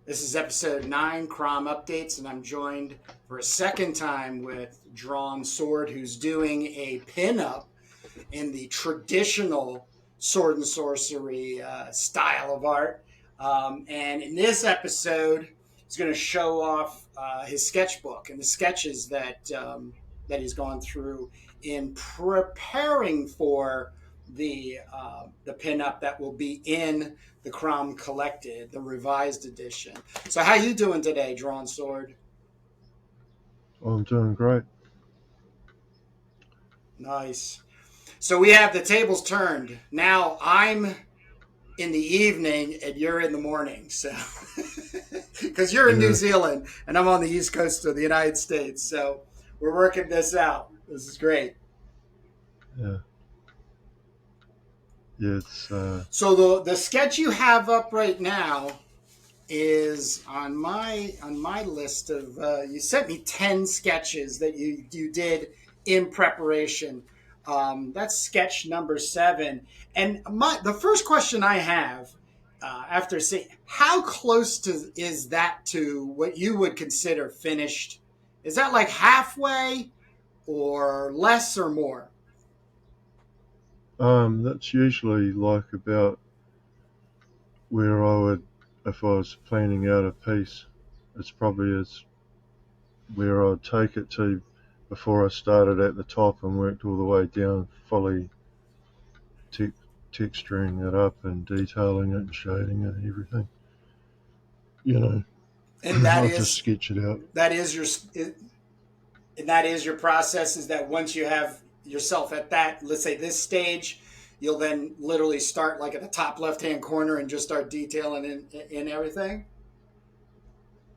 This is episode 9, Crom Updates, and I'm joined for a second time with Drawnsword, who's doing a pinup in the traditional sword and sorcery style of art. And in this episode, he's going to show off his sketchbook and the sketches that he's gone through in preparing for the pinup that will be in the Crom Collected, the revised edition. So, how you doing today, Drawn Sword? I'm doing great. Nice. So we have the tables turned. Now I'm in the evening and you're in the morning. So, because you're in New Yeah, Zealand and I'm on the East Coast of the United States. So we're working this out. This is great. yeah, yeah. So the sketch you have up right now is on my list of you sent me 10 sketches that you did in preparation. That's sketch number 7. And the first question I have after seeing how close to is that to what you would consider finished? Is that like halfway or less or more? That's usually like about where I would, if I was planning out a piece, it's probably as where I'd take it to before I started at the top and worked all the way down, fully te- texturing it up and detailing it and shading it and everything. You know, And that I'll just is sketch it out. that is your and that is your process, is that once you have yourself at that, let's say this stage, you'll then literally start like at the top left hand corner and just start detailing in everything.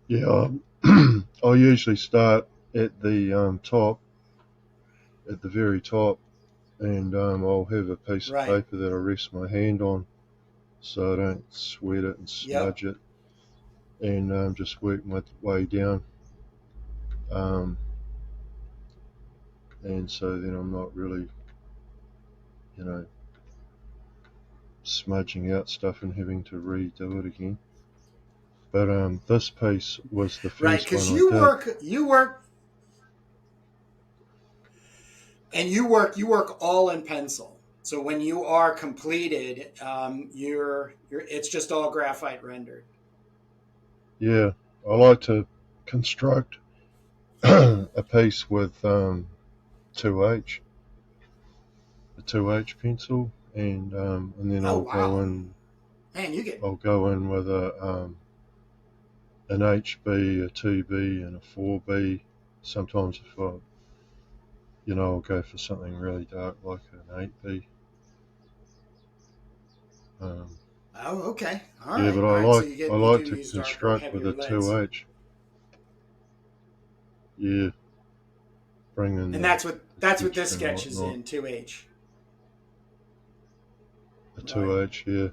Yeah, I'll usually start at the top, at the very top, and I'll have a piece of Right. paper that I rest my hand on so I don't sweat it and Yep. smudge it, and just work my way down. Um, and so then I'm not really, you know, smudging out stuff and having to redo it again. But this piece was the Right, first one because I did. you work all in pencil. So when you are completed, you're it's just all graphite rendered. Yeah, I like to construct a piece with 2H, a 2H pencil, and then Oh I'll go wow, in. man, you get I'll go in with an HB, a 2B, and a 4B. Sometimes if I, I'll go for something really dark like an 8B. Um, oh okay, yeah, but all right. So I you like do to use darker, construct with heavier a leads. 2H. Yeah, bring in And the that's what this texture and sketch is whatnot. in 2H. A Right. 2H, yeah.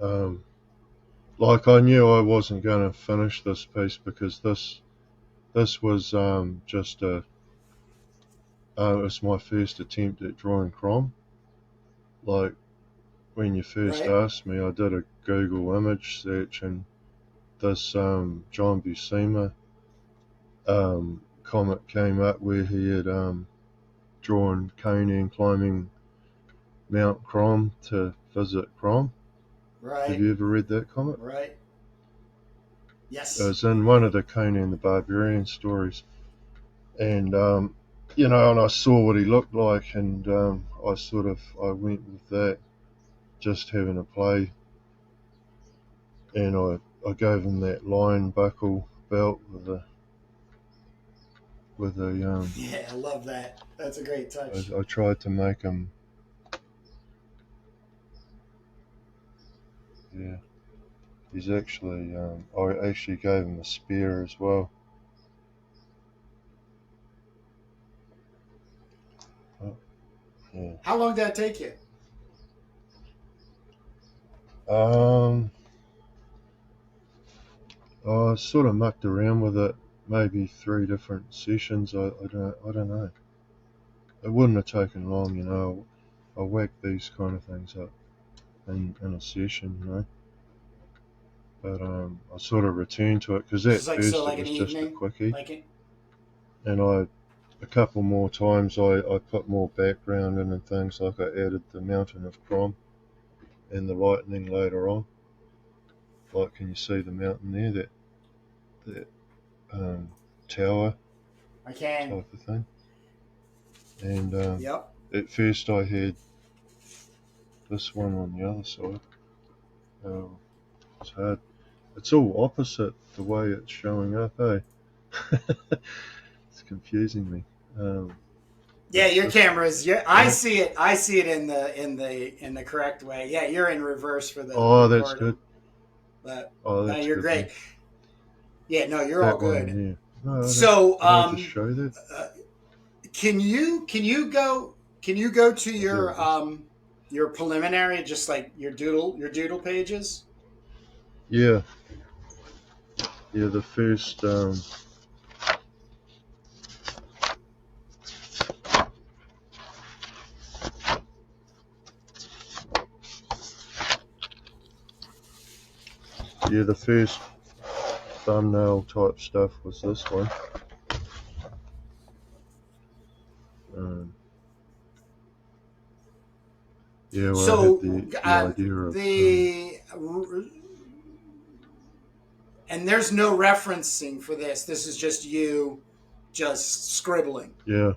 Um, like I knew I wasn't going to finish this piece because this was just it was my first attempt at drawing Crom. Like when you first Right. asked me, I did a Google image search and this John Buscema comic came up where he had drawn Conan climbing Mount Crom to visit Crom. Have Right. you ever read that comic? Right. It Yes. was in one of the Conan the Barbarian stories, and and I saw what he looked like, and I went with that, just having a play, and I gave him that lion buckle belt with a. Yeah, I love that. That's a great touch. I tried to make him. Yeah, he's actually. I actually gave him a spear as well. Oh, yeah. How long did that take you? Um, I sort of mucked around with it, maybe 3 different sessions. I don't know. It wouldn't have taken long, I whack these kind of things up in a session. but I sort of returned to it because at Just like so, first it like an was just a evening, quickie, like it. and a couple more times I put more background in and things, like I added the mountain of Crom and the lightning later on. Like, can you see the mountain there? That tower I can. type of thing. And Yep. at first I had this one on the other side. It's hard. It's all opposite the way it's showing up, eh? It's confusing me. Yeah, your This one. camera's. I Yeah. see it. I see it in the correct way. Yeah, you're in reverse for the Oh, that's good. recording, but Oh, no, that's you're good great. then. Yeah, no, you're all That one, good. yeah. No, So, did I just show that? uh, can you go to Oh, there it is. your preliminary, just like your doodle pages? Yeah, yeah. The first, the first thumbnail type stuff was this one. Um, yeah, where I had So the idea of and there's no referencing for this. This is just you just scribbling. yeah,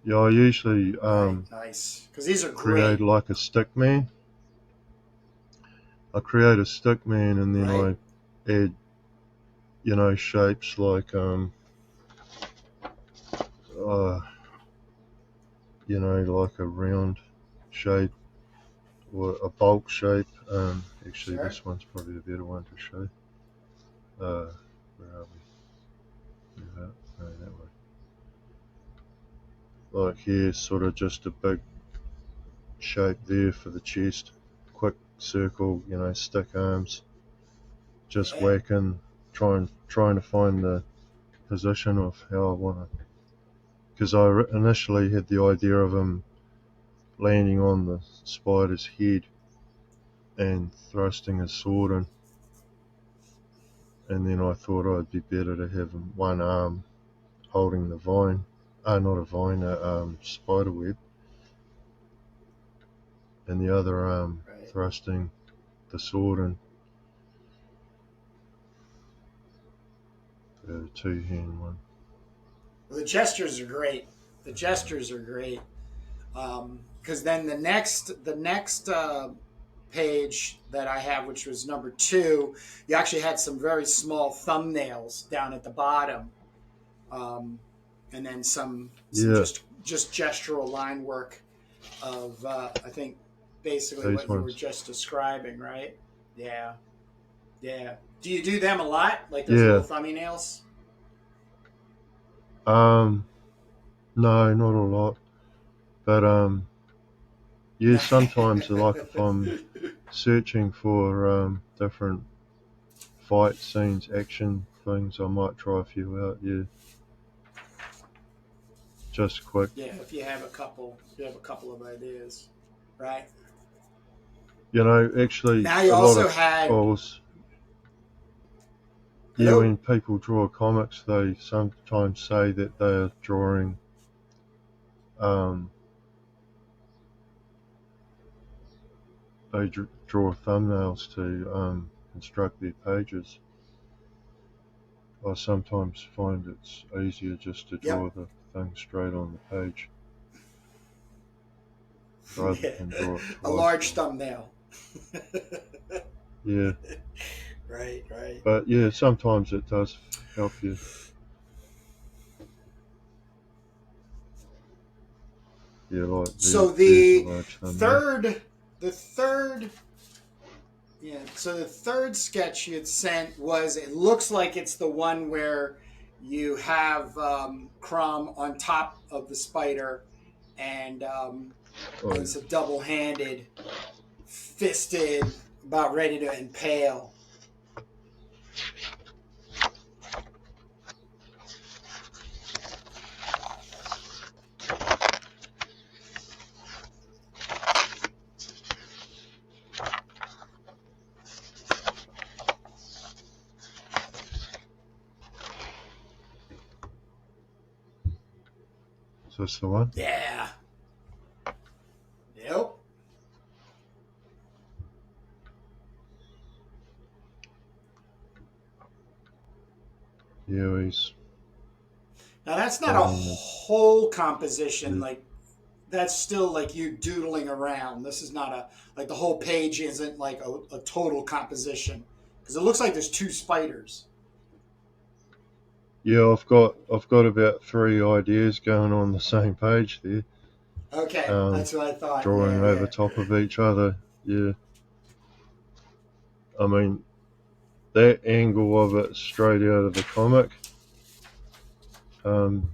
yeah. I usually All right, nice. Because these are create great, like a stick man. I create a stick man and then right? I add, shapes like uh, like a round shape or a bulk shape. Actually, Sure. this one's probably a better one to show. Where are we? No, that way. Like here, sort of just a big shape there for the chest. Quick circle, stick arms. Just Yeah. whacking, trying to find the position of how I want to. Because I initially had the idea of him landing on the spider's head and thrusting his sword in, and then I thought I'd be better to have him one arm holding the vine, not a vine, a spider web, and the other arm Right. thrusting the sword in. The two-hand one. Well, the gestures are great. The gestures are great. Because then the next page that I have, which was number 2, you actually had some very small thumbnails down at the bottom, and then some Yeah, just gestural line work of I think basically these what you were ones. just describing, right? Yeah, yeah. Do you do them a lot, like those little Yeah. thummy nails? Um. No, not a lot, but yeah. No. Sometimes, like if I'm searching for different fight scenes, action things, I might try a few out. Yeah, just quick. Yeah, if you have a couple of ideas, right? Actually, Now you a lot also of had balls. Yeah, hello. when people draw comics, they sometimes say that they are drawing, um, draw thumbnails to construct their pages. I sometimes find it's easier just to draw Yep. the thing straight on the page rather Yeah. than draw it A twice. large thumbnail. Yeah, Right, right. but yeah, sometimes it does help you. Yeah, like So there's a the large thumbnail. third, the third, yeah. So the third sketch you had sent was. It looks like it's the one where you have Crom on top of the spider, and Oh it's a double-handed, fisted, about ready to impale. this the one? Yeah. Yep. Yeah, he's Now that's not a fighting the. whole composition. Yeah, Like that's still like you doodling around. This is not like the whole page isn't like a total composition because it looks like there's two spiders. yeah, I've got about 3 ideas going on the same page there, Okay, that's what I thought. drawing Yeah, over yeah. top of each other. Yeah, I mean that angle of it straight out of the comic. Um,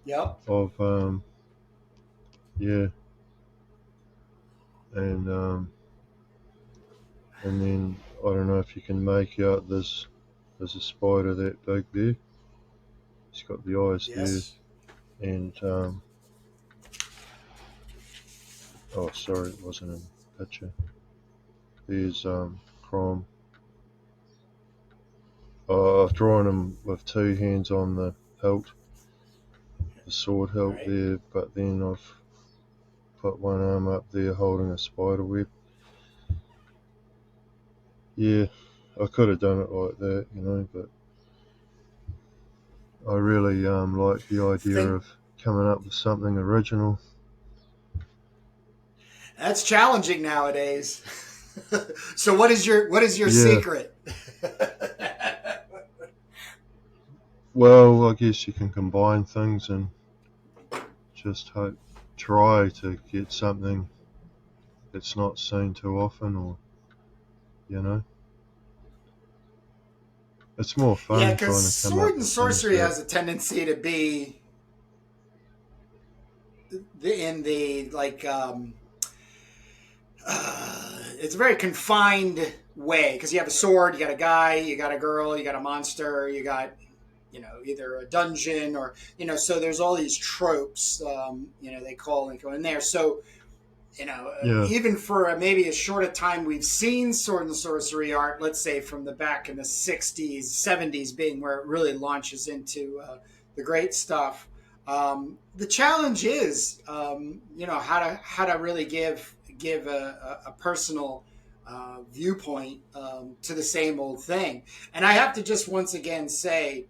Yep. of yeah, and then I don't know if you can make out there's a spider that big there. He's got the eyes there, Yes. and oh sorry, it wasn't in the picture. There's Crom. I've drawn him with 2 hands on the hilt, the sword All hilt right. there, but then I've put one arm up there holding a spider web. Yeah, I could have done it like that, but I really like the idea Think of coming up with something original. that's challenging nowadays. So what is your Yeah, secret? well, I guess you can combine things and just try to get something that's not seen too often, or you know, it's more Yeah, fun because trying to come sword up and with things sorcery that. has a tendency to be in the like it's a very confined way because you have a sword, you got a guy, you got a girl, you got a monster, you got either a dungeon or so there's all these tropes they call and go in there. So Yeah, even for maybe as short a time we've seen sword and sorcery art, let's say from the back in the 60s, 70s being where it really launches into the great stuff. The challenge is, how to really give a personal viewpoint to the same old thing. And I have to just once again say,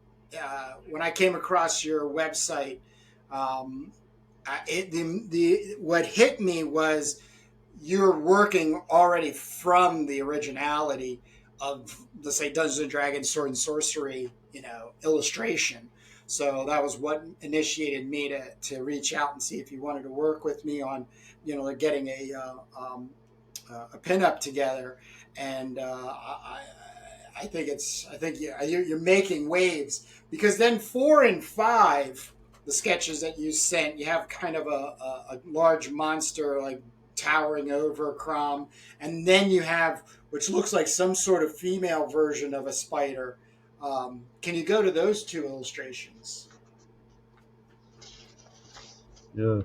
when I came across your website, um, the what hit me was you're working already from the originality of, let's say, Dungeons and Dragons Sword and Sorcery illustration. So that was what initiated me to reach out and see if you wanted to work with me on getting a pinup together. And I think you're making waves because then 4 and 5, the sketches that you sent, you have kind of a large monster like towering over Crom, and then you have which looks like some sort of female version of a spider. Can you go to those two illustrations? yeah.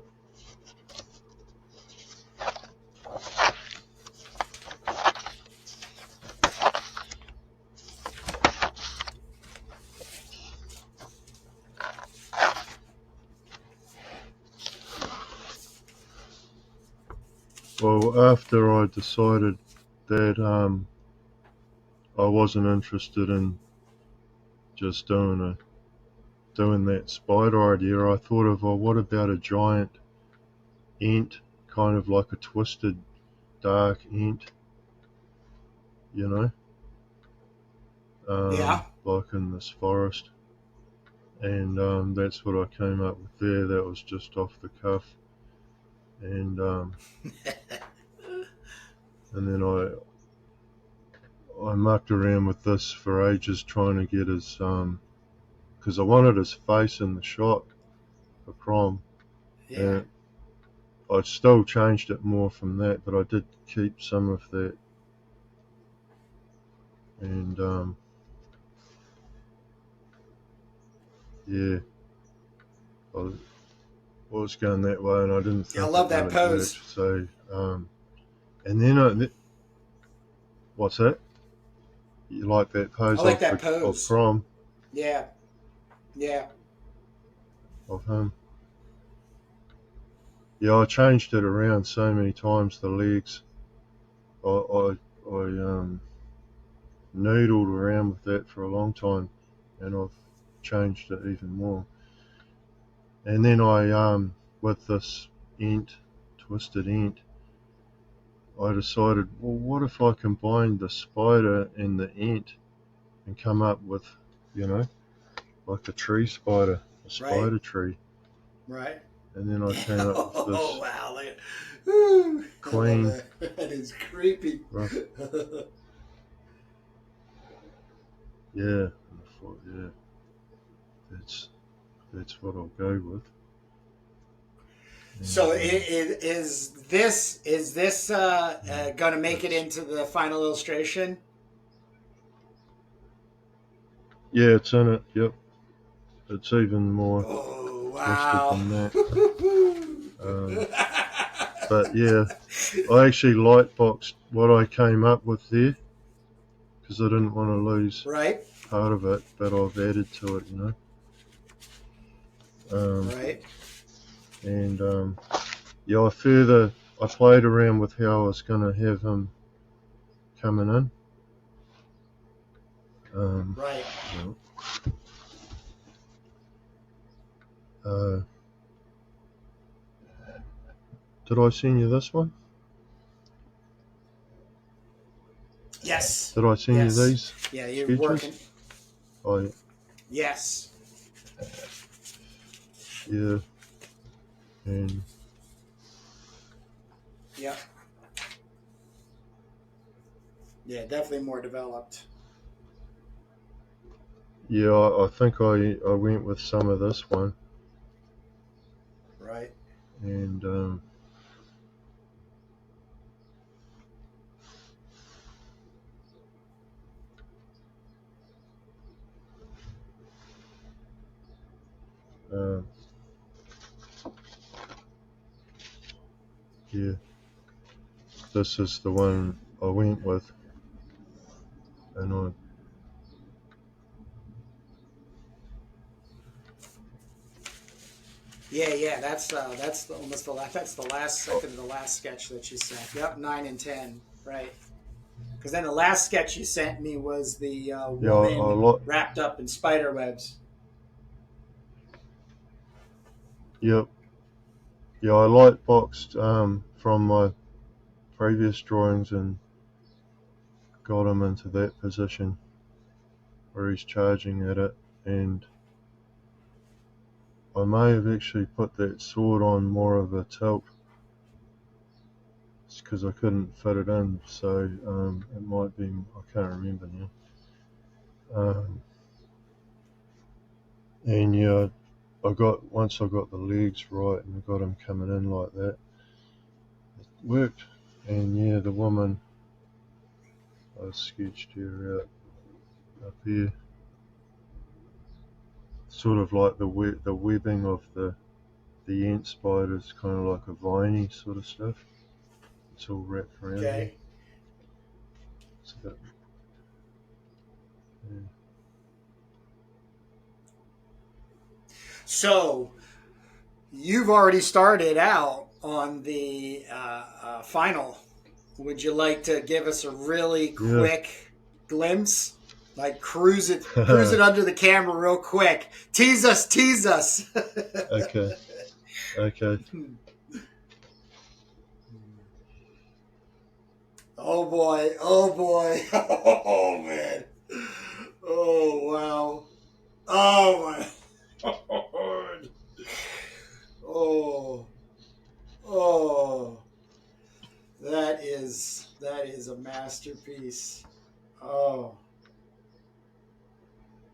Well, after I decided that I wasn't interested in just doing that spider idea, I thought of, well, what about a giant ant, kind of like a twisted dark ant, you know, Yeah. like in this forest. And that's what I came up with there. That was just off the cuff. And then I mucked around with this for ages trying to get his because I wanted his face in the shot for Crom, Yeah. and I still changed it more from that, but I did keep some of that, and yeah, I was going that way, and I didn't Yeah, I think it love that really worked. pose. So, and then what's that? You like that I pose like of that of pose. Crom Yeah. Yeah. of him? Yeah, I changed it around so many times, the legs. I noodled around with that for a long time, and I've changed it even more. And then with this twisted ent, I decided, well, what if I combined the spider and the ent and come up with, like a tree spider, a spider tree. Right. And then I came up with this Oh wow! queen. That is creepy. Rough, yeah, and I thought, yeah, that's what I'll go with. And, So is this going to make it into the final illustration? yeah, it's in it. Yep, it's even more Oh twisted wow! than that. But yeah, I actually lightboxed what I came up with there because I didn't want to lose Right. part of it, but I've added to it, Right. And yeah, I played around with how I was going to have him coming in. Right. Did I send you this one? Yes. Did I send you Yes. these Yeah, you're sketches? working. Oh, yeah. Yes. Yeah. And Yeah. Yeah, definitely more developed. yeah, I think I went with some of this one. Right. And yeah, this is the one I went with. And Yeah. Almost the last. That's the last second of the last sketch that you sent. Yep, 9 and 10. Right. Because then the last sketch you sent me was the yeah, woman wrapped up in spider webs. yep. Yeah, I lightboxed from my previous drawings and got him into that position where he's charging at it, and I may have actually put that sword on more of a tilt because I couldn't fit it in, so it might be, I can't remember now. And yeah, once I got the legs right and I got him coming in like that, it worked. And yeah, the woman, I sketched her out up here, sort of like the webbing of the ant spiders, kind of like a viney sort of stuff. It's all wrapped around here. Okay. It's a bit, yeah. So you've already started out on the final. Would you like to give us a really quick glimpse? Like cruise it under the camera real quick. Tease us. Okay. Oh boy. Oh man. Oh wow. Oh my Lord. Oh. That is a masterpiece. Oh.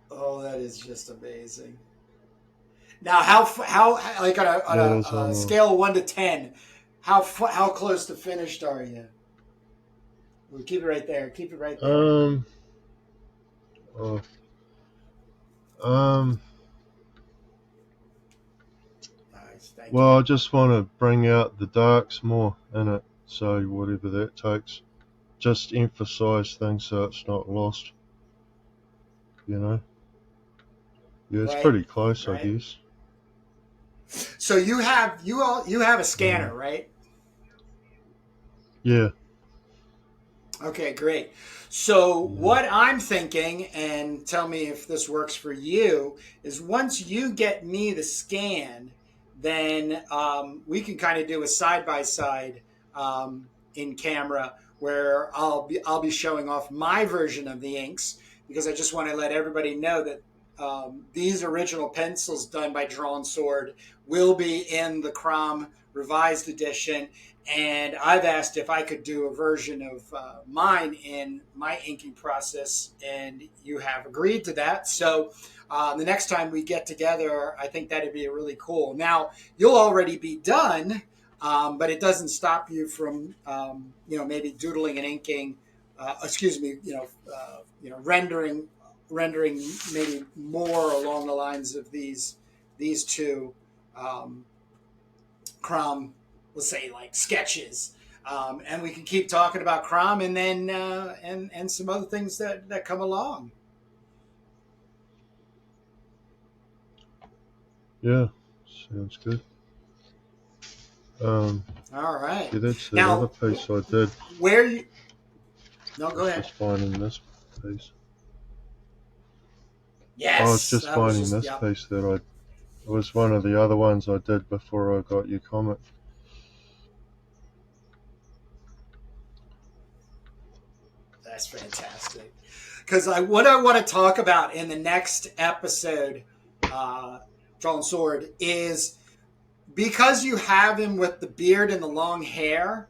Oh, that is just amazing. Now, how like on a scale of 1 to 10, how close to finished are you? We'll keep it right there. Keep it right there. Oh, Nice, thank well, you. I just want to bring out the darks more in it, so whatever that takes, just emphasize things so it's not lost. Yeah, it's pretty close, I guess. So you have a Mm. scanner, right? Yeah. Okay, great. So Yeah. what I'm thinking, and tell me if this works for you, is once you get me the scan, then we can kind of do a side by side in camera where I'll be showing off my version of the inks because I just want to let everybody know that these original pencils done by Drawnsword will be in the Crom revised edition, and I've asked if I could do a version of mine in my inking process, and you have agreed to that. So the next time we get together, I think that'd be really cool. Now you'll already be done, but it doesn't stop you from maybe doodling and inking. Excuse me, rendering maybe more along the lines of these two. Um, Crom, let's say like sketches, and we can keep talking about Crom and then and some other things that come along. Yeah. Sounds good. Um, All right. yeah, that's that other Now, piece I did. where you? No, I go was ahead. just finding this piece. I was Yes, just that was finding just this yep. piece that I. It was one of the other ones I did before I got your comment. That's fantastic. Because what I want to talk about in the next episode, Drawn Sword, is because you have him with the beard and the long hair.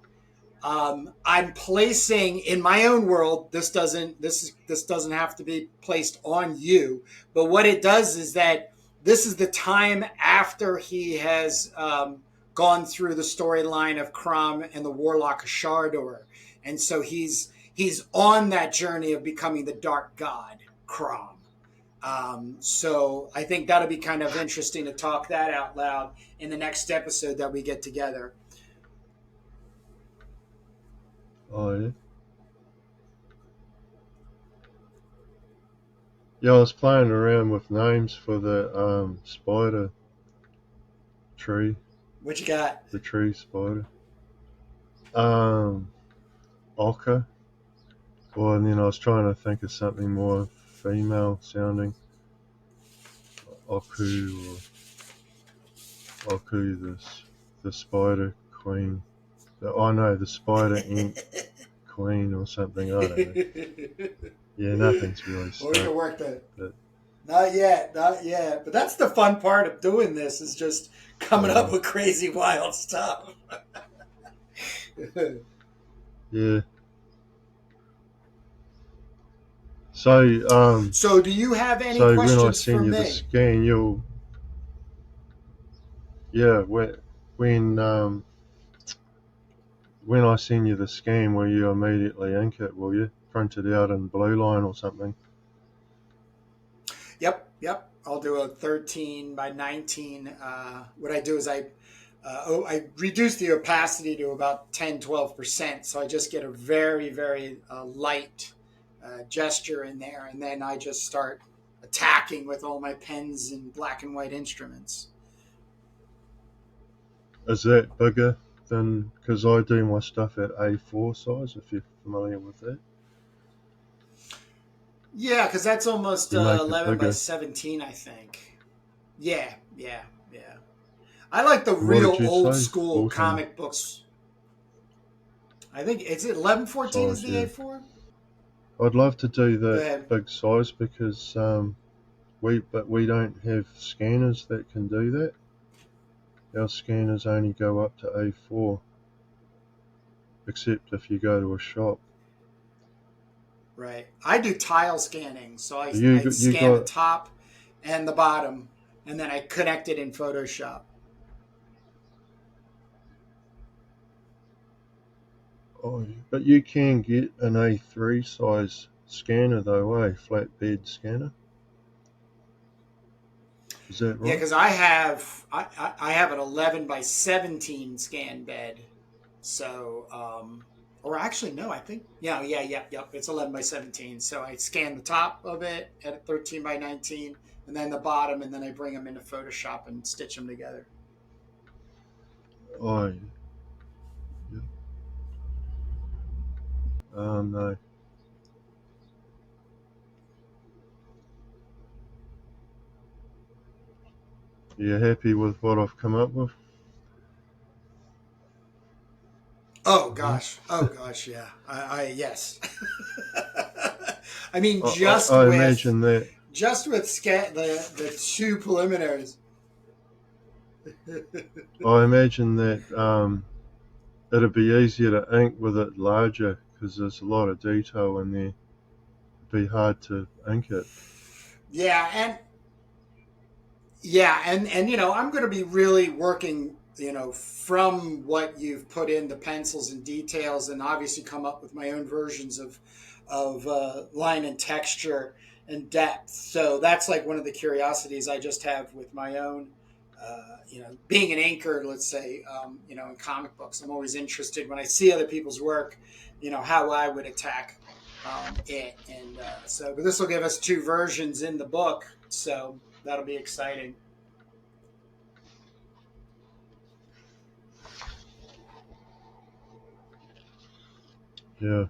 I'm placing in my own world. This doesn't have to be placed on you. But what it does is that this is the time after he has gone through the storyline of Crom and the Warlock of Shardor, and so he's on that journey of becoming the Dark God, Crom. So I think that'll be kind of interesting to talk that out loud in the next episode that we get together. Oh yeah. Yeah, I was playing around with names for the spider tree, What you got? the tree spider. Um, Oka. Well, and then I was trying to think of something more female sounding. Oku or Oku, the spider queen. Oh no, the spider ink queen or something. I don't know. Yeah, nothing's really Well, we stuck. can work that. But Not yet, not yet. But that's the fun part of doing this is just coming uh, up with crazy, wild stuff. yeah. So So, do you have any so when I questions for send you the me? scan, you'll yeah when I send you the scan, will you immediately ink it? Will you print it out in blue line or something? Yep, yep. I'll do a 13 by 19. What I do is I reduce the opacity to about 10-12%. So I just get a very, very light gesture in there. And then I just start attacking with all my pens and black and white instruments. Is that bigger than, because I do my stuff at A4 size, if you're familiar with that. Yeah, because that's almost You make it 11 by bigger. 17, I think. Yeah, yeah, yeah. I like the What did real you old say? school 14 comic books. I think it's 1114 is size, the yeah. A4. I'd love to do Go that ahead. big size because we don't have scanners that can do that. Our scanners only go up to A4, except if you go to a shop. Right. I do tile scanning, so You I you scan the got top and the bottom, and then I connect it in Photoshop. oh, but you can get an A3 size scanner though, flatbed scanner. Is that Yeah, right? because I have an 11 by 17 scan bed. So, or actually, no, I think, yeah. It's 11 by 17. So I scan the top of it at 13 by 19, and then the bottom, and then I bring them into Photoshop and stitch them together. Oh, yeah. No. You happy with what I've come up with? Oh Yeah. gosh. Oh gosh. Yeah. I yes. I mean, I imagine that. just with the two preliminaries. I imagine that it'd be easier to ink with it larger because there's a lot of detail in there. It'd be hard to ink it. Yeah, and I'm going to be really working, from what you've put in the pencils and details, and obviously come up with my own versions of line and texture and depth. So that's like one of the curiosities I just have with my own. Being an inker, let's say, in comic books, I'm always interested when I see other people's work, how I would attack it. And but this will give us two versions in the book. So that'll be exciting. Yeah.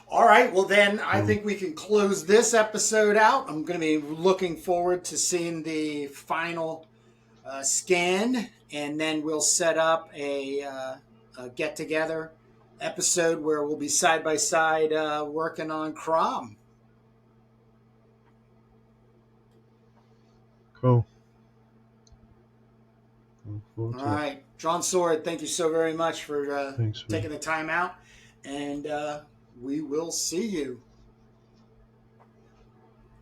All right. Well, then I Cool. think we can close this episode out. I'm going to be looking forward to seeing the final scan, and then we'll set up a get together episode where we'll be side by side working on Crom. Cool. Look forward All to it. right. Drawnsword, thank you so very much for Thanks, man. taking the time out, and we will see you.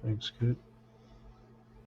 Thanks, Kurt.